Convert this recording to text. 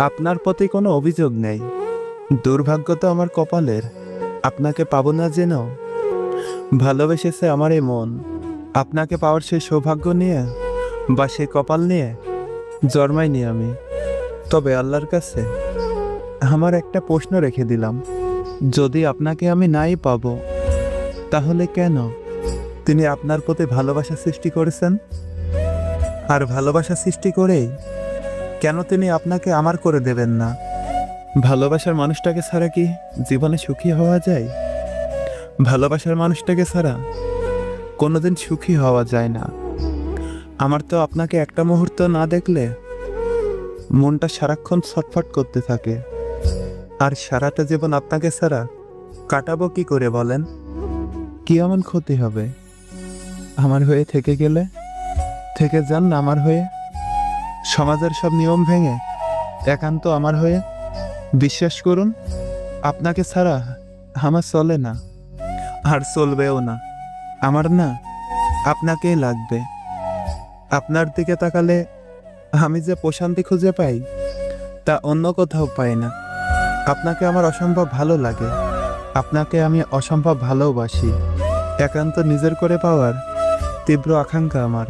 আপনার প্রতি কোনো অভিযোগ নেই। দুর্ভাগ্য তো আমার কপালের, আপনাকে পাবো না যেন। ভালোবেসেছে আমার এই মন, আপনাকে পাওয়ার সেই সৌভাগ্য নিয়ে বা সেই কপাল নিয়ে জন্মাইনি আমি। তবে আল্লাহর কাছে আমার একটা প্রশ্ন রেখে দিলাম, যদি আপনাকে আমি নাই পাবো তাহলে কেন তিনি আপনার প্রতি ভালোবাসা সৃষ্টি করেছেন? আর ভালোবাসা সৃষ্টি করেই কেন তিনি আপনাকে আমার করে দেবেন না? ভালোবাসার মানুষটাকে ছাড়া কি জীবনে সুখী হওয়া যায়? ভালোবাসার মানুষটাকে ছাড়া কোনোদিন সুখী হওয়া যায় না। আমার তো আপনাকে একটা মুহূর্ত না দেখলে মনটা সারাক্ষণ ছটফট করতে থাকে। আর সারাটা জীবন আপনাকে ছাড়া কাটাবো কি করে বলেন? কি এমন ক্ষতি হবে আমার হয়ে থেকে গেলে? থেকে যান না আমার হয়ে, সমাজের সব নিয়ম ভেঙে একান্ত আমার হয়ে। বিশ্বাস করুন, আপনাকে ছাড়া আমার চলে না, আর চলবেও না। আমার না আপনাকেই লাগবে। আপনার দিকে তাকালে আমি যে প্রশান্তি খুঁজে পাই তা অন্য কোথাও পাই না। আপনাকে আমার অসম্ভব ভালো লাগে, আপনাকে আমি অসম্ভব ভালোবাসি। একান্ত নিজের করে পাওয়ার তীব্র আকাঙ্ক্ষা আমার।